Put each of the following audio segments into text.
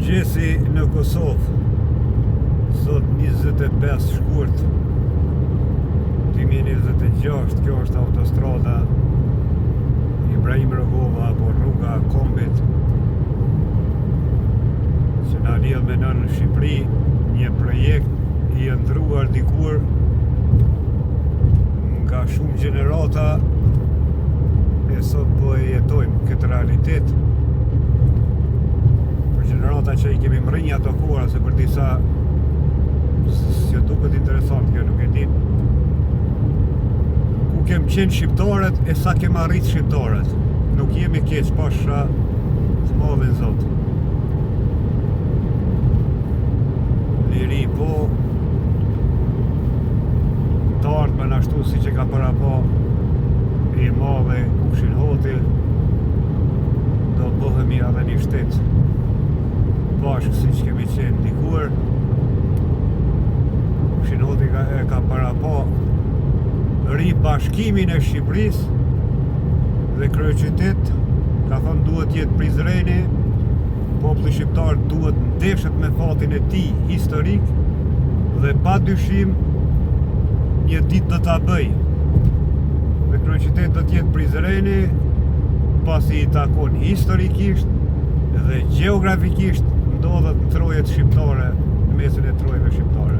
Mëngjesi në Kosovë, sot 25 shkurt 2026, kjo është autostrada Ibrahim Rogova apo rruga Kombit që na lidh me nën Shqipëri, një projekt i ndruar dikur nga shumë gjenerata e sot po e jetojmë këtë realitet. Gjenerata që i kemi mrinj ato kohra, se për disa që duket interesant, kjo nuk e din ku kem qenë shqiptarët e sa kem arrit shqiptarët. Nuk jemi keq, pasha të madhin zot. Liri po të ardhmen ashtu si që ka para po i madhe Kushin Hoti, do bëhemi edhe një shtet bashkë si që kemi qenë dikur. Kushin Hoti ka para po ribashkimin e Shqipërisë dhe kryeqytet, ka thënë duhet jetë Prizreni, populli shqiptar duhet ndeshet me fatin e tij historik dhe pa dyshim një ditë do ta bëj. Dhe kryeqytet do të jetë Prizreni, pasi i takon historikisht dhe gjeografikisht ndodhet në trojet shqiptare, në mesin e trojeve shqiptare.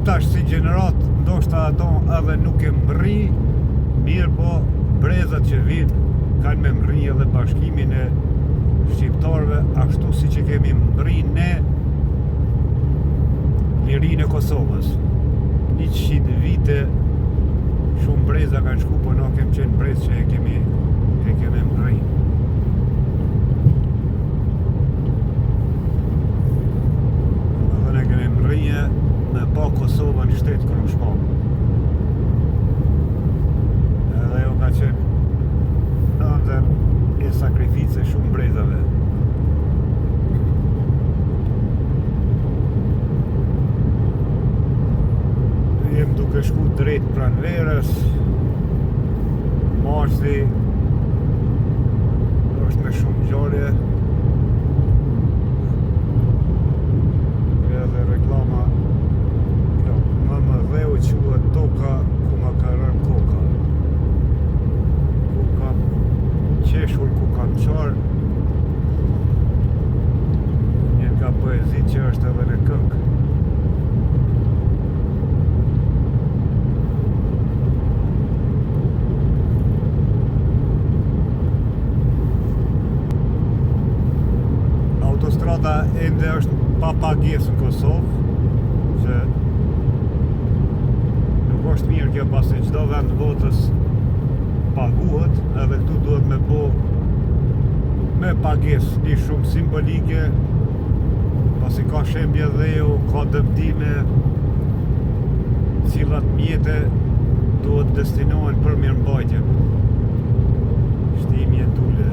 Tash si gjenerat, ndoshta ato edhe nuk e mri, mirë po brezat që vinë kanë me mri edhe bashkimin e shqiptarëve, ashtu si që kemi mri ne lirinë e Kosovës. 100 vite shumë breza kanë shku, po na kem qenë brez që e kemi mri. Me pa Kosovën shtetë kërë në shpa. Edhe jo ka qenë ndër e sakrifice shumë brezave. Jem duke shku drejt pranverës. Marsi është me shumë ngjarje. Edhe reklama Dheu quhet toka ku ma ka rënë koka. Ku kam qeshur, ku kam qarë. Një nga poezit që është edhe në këngë. Autostrada ende është pa pagesë në Kosovë, që është mirë kjo, pasi çdo vend botës paguhet, edhe këtu duhet me bo me pagesë një shumë simbolike, pasi ka shembje dheu, ka dëmtime, cilat mjete duhet destinohen për mirëmbajtje. Shtimi e tule.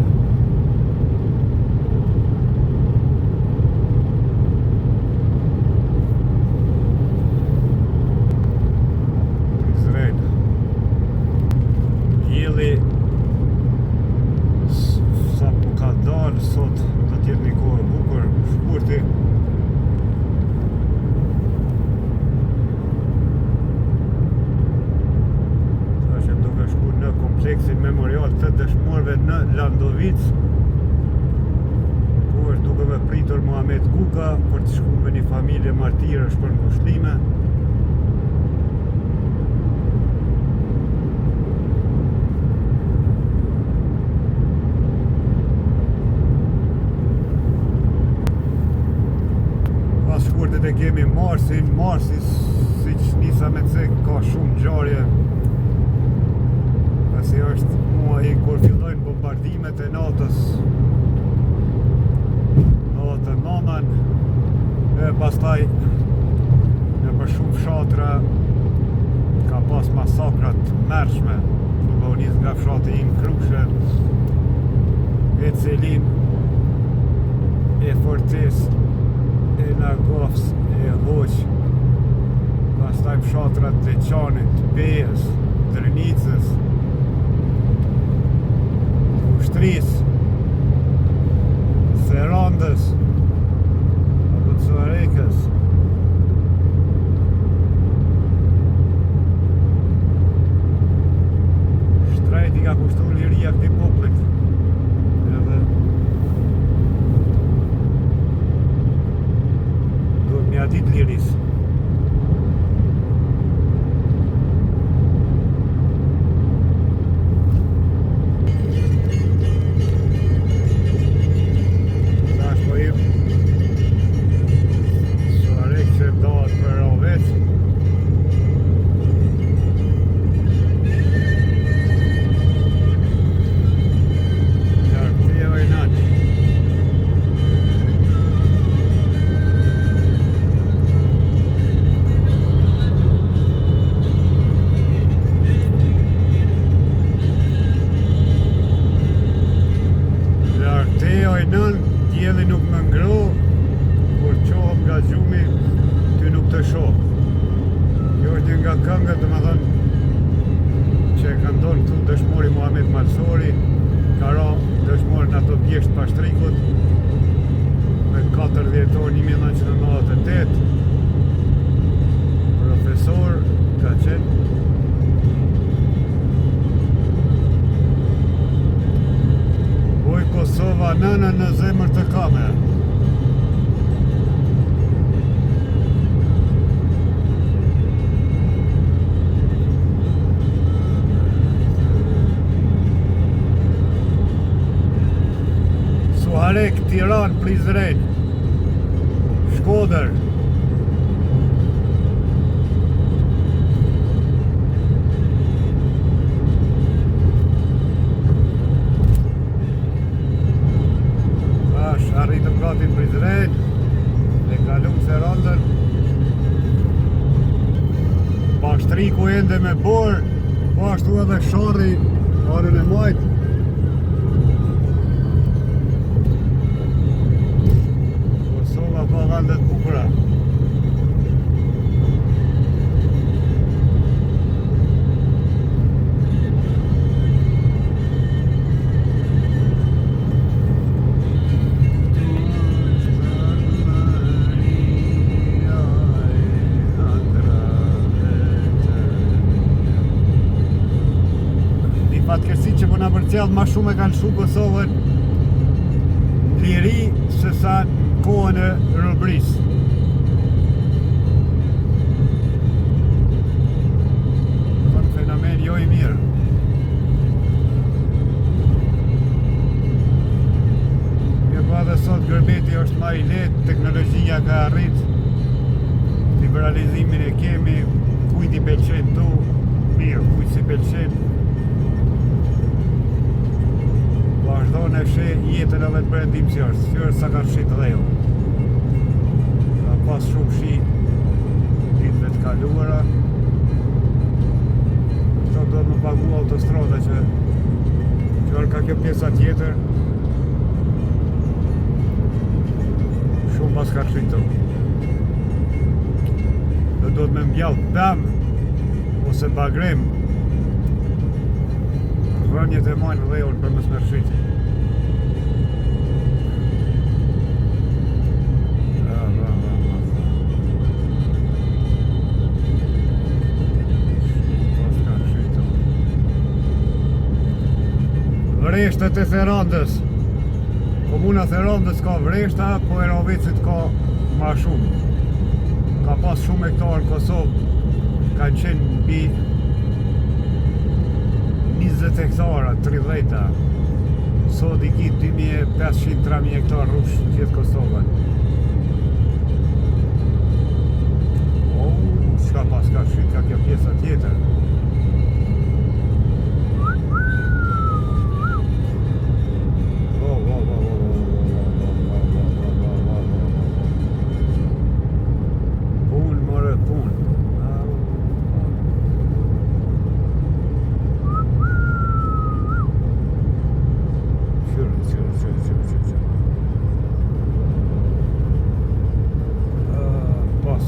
Sa po ka dalë sot, do t'jetë një kohë bukur, shkurti. Sa që duke shku në kompleksin memorial të dëshmorëve në Landovic, ku është duke me pritur Muhamet Kuka për të shku me një familje martirësh për ngushëllime. E kemi Marsi si që nisa me cek ka shumë ngjarje, pasi është muaj kur fillojnë bombardimet e natës, natën nënën, e pastaj në për shumë fshatra ka pas masakrat mërshme, duke u nis nga fshati im Krushe, e Celin, e Fortes, e Nagovs, e Hoq, pastaj fshatrat të Qanit, Pejës, Drënicës, Ushtrisë, Te ojnën, dielli nuk më ngro, kur qohëm nga gjumi, ty nuk të shoh. Kjo është një nga këngët, domethënë, që e ka ndonë këtu dëshmori Muhamet Malsori, ka ra dëshmori në ato pjesht Pashtrikut, me 4 dhjetor 1998, profesor ka qenë. Oj Kosova, nënën në zemër të kame. Suharek, Tiran, Prizren, Shkodër. Arritëm gati në Prizren, e kalum Serandër. Pashtriku ende me borë, po ashtu edhe Sharri, orën e majtë. Kosova pa vendet bukura. Fatkeqësi që po na përcjell ma shumë e kanë shu Kosovën liri se sa kohën e robërisë. Është fenomen jo i mirë. Mirë po edhe sot gërbeti është ma i lehtë, teknologjia ka arrit, liberalizimin e kemi, kujt i pëlqen tu, mirë, kujt si pëlqen. Vazhdojnë e she jetën edhe të brendim që është sa ka shit dhe jo. Ka pas shumë shi ditëve të kaluara. Këto do të më pagu autostrada që ka kjo pjesa tjetër. Shumë pas ka shit të. Do të me mbjallë pëm ose bagrem. Rënjët e majnë dhe orë për më smërshit. Vreshtët e Therandës. Komuna Therandës ka vreshta, po Erovicit ka ma shumë. Ka pas shumë hektarë në Kosovë, kanë qenë mbi 20 hektara, 30-ta. Sot i ki 2500-3000 hektarë rrush gjithë Kosovën. Shka pas ka shqit ka kjo pjesa tjetër.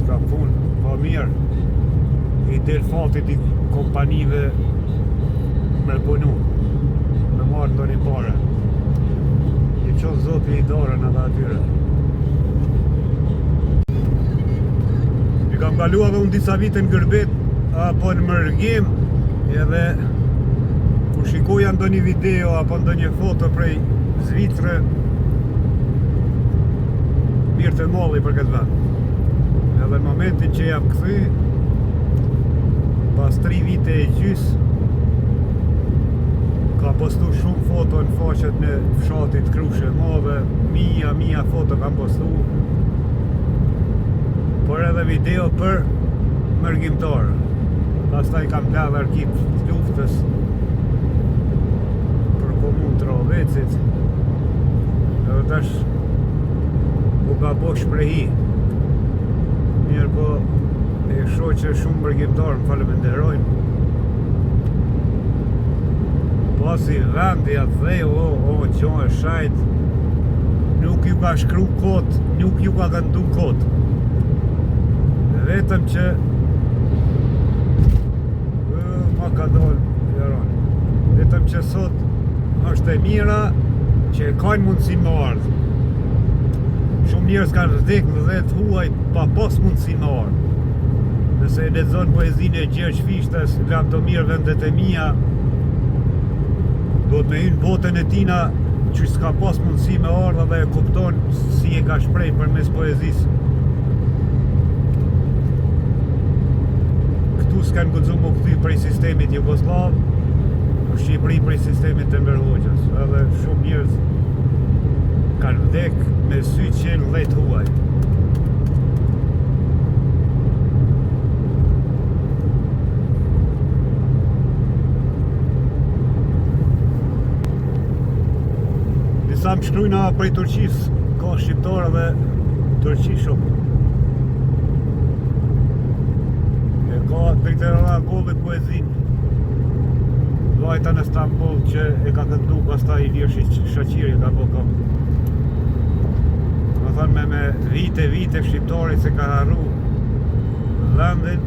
Ka punë, po mirë, i del fatit i kompanive me punu, me marrë të një pare. I qonë zopi i dorën edhe atyre. I kam kalua dhe unë disa vite në Gërbet, apo në Mërgim, edhe ku shikoja ndo një video apo ndo një foto prej Zvitre, mirë të molli për këtë vend. Edhe në momentin që jam këthy, pas 3 vite e gjys, ka postu shumë foto në faqet në fshatit Krushe Madhe, mija foto kam postu, por edhe video për mërgjimtarë. Pastaj kam bledh arkiv të luftës për komunë të Rovecit, edhe tash u ka bo shprehi. Mirë po, e shoh që shumë mërgjimtarë më faleminderojnë. Pasi vendi atë dhej, o, qonë e shajt, nuk ju ka shkru kod, nuk ju ka këndu kod. Vetëm që ma ka dollë Jaron. Vetëm që sot është e mira që e kanë mundësin më ardhë. Shumë njerëz kanë vdek në 10 huaj pa pas mundësin më ardhë. Nëse e lexon poezinë e Gjergj Fishtës, Lam të mirë vendet e mia, do të me hynë botën e tina që s'ka pas mundësi me ardha dhe e kupton si e ka shprej përmes poezisë. Këtu s'kan guxu më kthy prej sistemit Jugoslav, në Shqipëri prej sistemit të Enver Hoxhës, edhe shumë njerëz kanë vdek me sy qenë 10 huaj. Sa më shkrujna prej Turqis, ka shqiptarë dhe Turqi shumë. E ka prej të rëra gollit poezin. Vajta në Stamboll që e ka këndu pastaj Ilir Shaqiri ka po kam. Më thënë me vite shqiptari se ka harru vendin,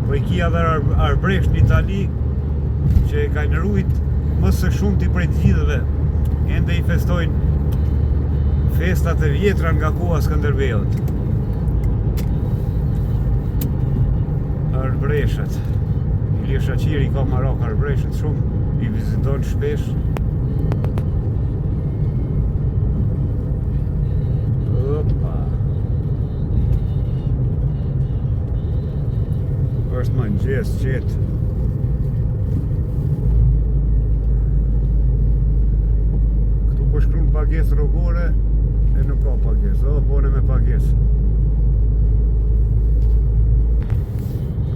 po i kia dhe arbresht në Itali që e ka nërujt mësë shumë t'i prej të gjithëve. Ende i festojnë festat e vjetra nga koha Skënderbeut. Arbreshet. Ilir Shaqiri ka Marok arbreshet shumë, i viziton shpesh. Opa. Është mëngjes qetë. Pagesë rrugore e nuk ka pagesë, bone me pagesë.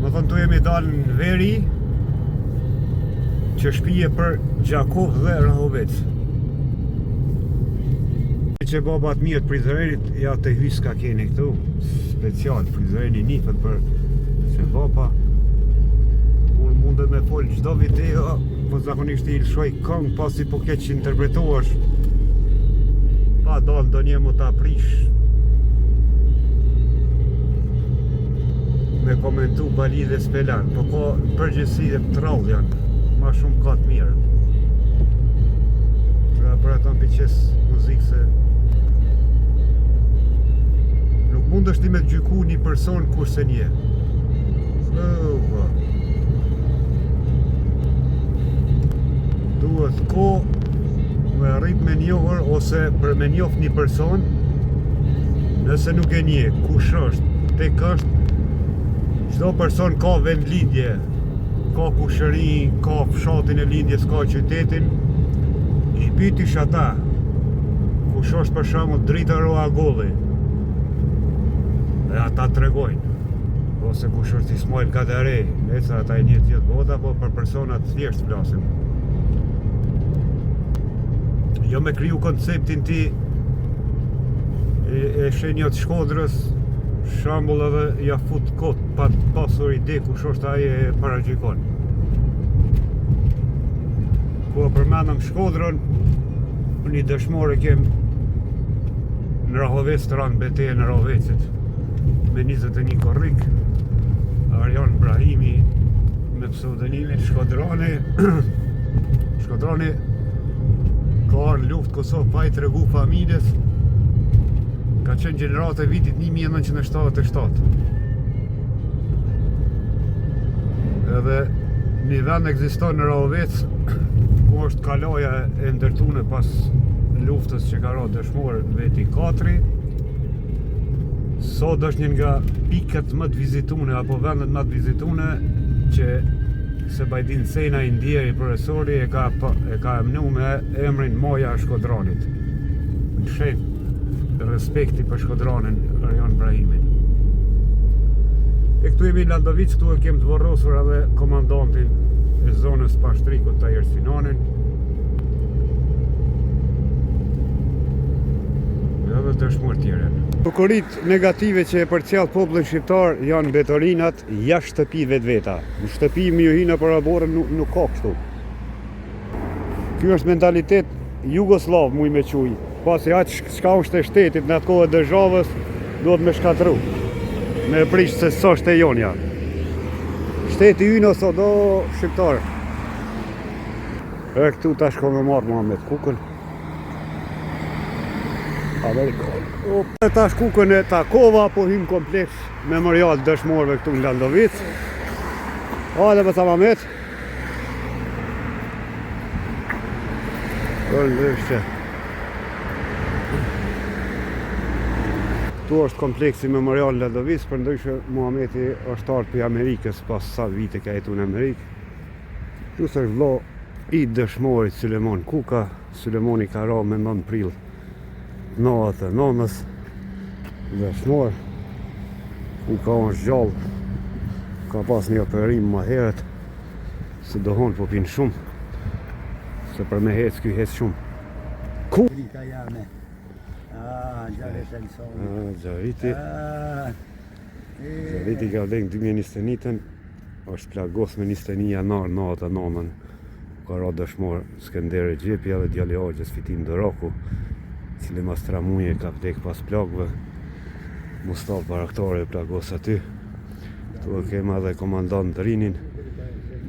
Më thënë tu jemi dalë në veri që shpije për Gjakov dhe Rahovec. Që babat mirë të Prizrenit, ja të hyska keni këtu, special, Prizreni nifët për se baba. Unë mundet me folë gjdo video, po zakonisht i lëshoj këngë pasi po keq që interpretohesh. Pa dalë do një mu ta prish me komentu bali dhe spelan, po ka përgjësi dhe pëtrall janë, ma shumë ka të mirë. Pra për ato në piqes muzikë se nuk mund është ti me të gjyku një person kurse nje. Duhet ko me arrit me njohër ose për me njoft një person nëse nuk e nje kush është, tek është çdo person ka vendlindje, ka kushërin, ka fshatin e lindjes, ka qytetin. I pyetish ata kush është për shembull Drita Roa Golli dhe ata tregojnë, ose kush është Ismail Kadare, nëse ata e njeh gjithë bota, po për persona të thjesht flasim. Jo me kriju konceptin ti e shenjat Shkodrës, shambull edhe ja fut kot pa pasur ide kush është ai e paragjykon. Ku përmendëm Shkodrën, një dëshmor e kem në Rahovec të ranë betejë në Rahovecit me 21 korrik, Arjan Brahimi me pseudonimin Shkodrani. Shkodrani ka arë luft Kosovë pa i tregu familjes, ka qenë gjenerat e vitit 1977. Edhe një vend ekziston në Rahovec, ku është kaloja e ndërtune pas luftës që ka ra dëshmor veti 4. Sot është një nga pikët më të vizitune, apo vendet më të vizitune, që Sebajdin Sena Indieri profesori e ka emnu me emrin Maja Shkodranit. Në shenj respekti për Shkodranin Arjan Brahimin. E këtu jemi në Landovic, këtu e kem të vorrosur edhe komandantin e zonës Pashtrikut Tajir Sinanin. Edhe të shmur tjeren. Bukurit negative që e përcjell popullin shqiptar janë betorinat jashtë shtëpive të veta. Në shtëpi më ju hinë për aborën nuk ka kështu. Ky është mentalitet jugoslav, muj me quj. pasi aq çka është e shtetit në atë kohë e dërzhavës, duhet me shkatru. Me prish se s'është e jonja. Shteti ynë ose do shqiptar. E këtu tash ko me marrë Muhammed Kukën. Amerikan. Tash Kukën e takova, po hym kompleks memorial dëshmorëve këtu në Landovic. Hajde me Muhammed. Ndryshe. Tu është kompleksi memorial Landovic, për ndryshe Muhameti është ardhur për Amerikës pas sa vite ka jetu në Amerikë. Tu është vëlla i dëshmorit Sulemon Kuka. Sulemoni ka ra me 9 prill 99-ës. Dëshmor. Kuka është gjallë. Ka pas një operim më herët. Se dohon po pinë shumë. Se për me hec, ky hec shumë. Rika jame. Gjavet e lësoni. Gjaviti. Gjaviti ka vdek 2021-ën. është plagos me 21 janar 99-ën. Ka ra dëshmor Skender Gjepi dhe djali Hoxhës Fitim Doraku, cili mas 3 muaj ka vdek pas plagëve. Mustafa Baraktari plagos aty. Tu e kema dhe komandant Drinin.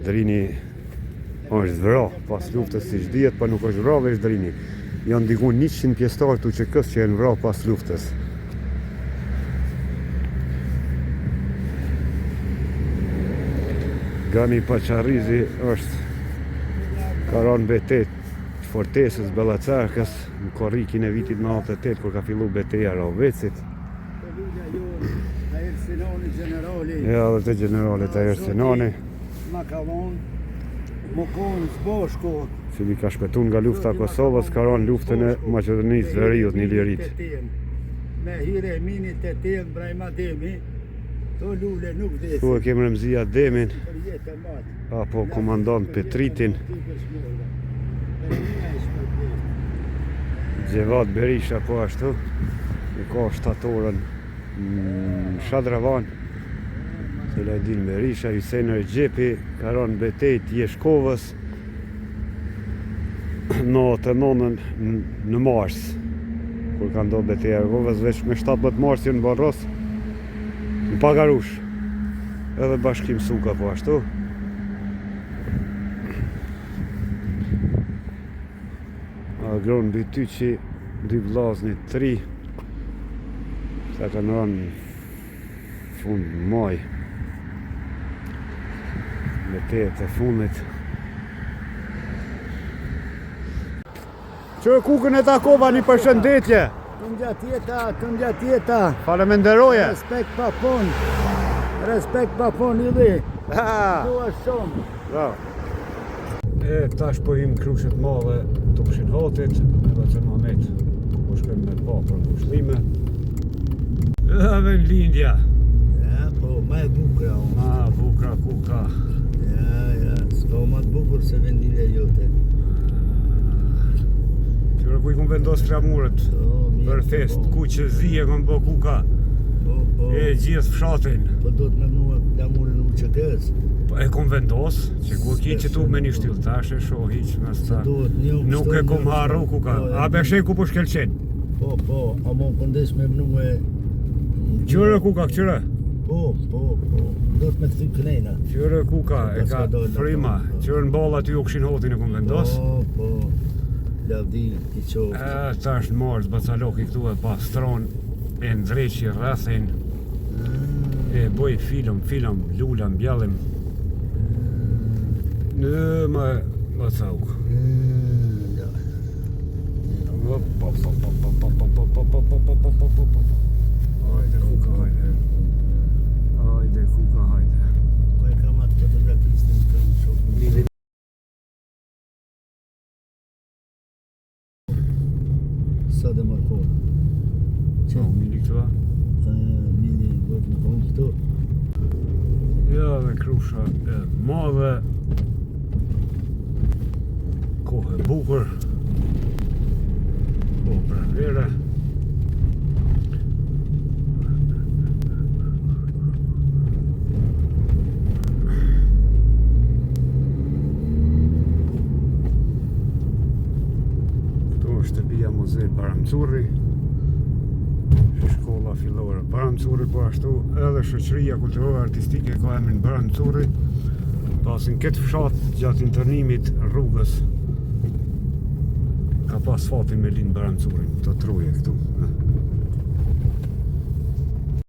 Drini është vra pas luftës si dihet, pa nuk është vra veç Drini. Janë diku 100 pjesëtar të UÇK-s që janë vra pas luftës. Gani Paqarrizi është ka ranë betet fortesës Bellacerkës në korrikin e vitit 98 kur ka fillu beteja Rovecit. Ja, dhe të generali Tahir Sinani, cili ka shpëtun nga lufta Kosovës, ka ranë luftën e Maqedonisë Veriut në Ilirit. Me hire minit të tem brajma demi, to lule nuk desin. Tu e kemë Remzia Demin, apo komandant Petritin, Gjevat Berisha po ashtu, i ka shtatorën Shadravan, Selajdin Berisha, Hysejn Gjepi, ka ranë betejt Jeshkovës, në 99-ën në mars, kur ka ndohë beteja Jeshkovës, veç me 17 marsin në Barros, në Pagarush, edhe Bashkim Suka po ashtu. Agron Bytyqi, 2 vllazni 3, sa kanë ranë fund maj, betejat e fundit. Që Kukën e takova një përshëndetje. Këndjatjeta. Faleminderoje. Respekt pa pun i dhe. Dua shumë. Bravo. E tash po him krushet madhe të Kushin Hatit, edhe që Muhammed po shkojmë me pa për pushlime. Edhe në lindja. Ja, po, ma e bukra. Bukra Kuka. Ja, s'ka ma të bukur se vendilja jote. Qyre ku i kom vendos flamurët për fest, ku që zi e kom bë Kuka. E gjithë fshatin. Po do të me mua flamurin në UÇK-s. E kom vendos, që ku ki që tu me një shtil tash e shohi që mes ta. Nuk e kom harru Kuka. A beshe ku po shkelqen? Po, a mo këndes me mnu e... Qyre Kuka, qyre? Po, do të me të thy kënejna. Qyre Kuka, e ka frima. Qyre në balla ty u Kushin Hatin e kom vendos. Po, lavdi i qoftë. Tash në mars Bacaloki këtu e pastron, e ndreqi rrethin, e boj film, lula mbjallim. Në ma Bacauk. Hajde Kuka, hajde. Hajde Kuka, hajde. Po e kam atë fotografistin të në shokë. Sa dhe markohë. Që? Mili këtu a? Mili vërë në kohën këtu. Ja dhe krusha e madhe. Kohë e bukur. Kohë pranvere. Këtu është shtëpia Muze Param Barancuri, shkolla fillore Barancuri, po ashtu edhe shoqëria kulturore artistike ka emrin Barancuri, pasi në këtë fshat gjatë internimit rrugës ka pas fatin me lind Barancurin, këto truje këtu.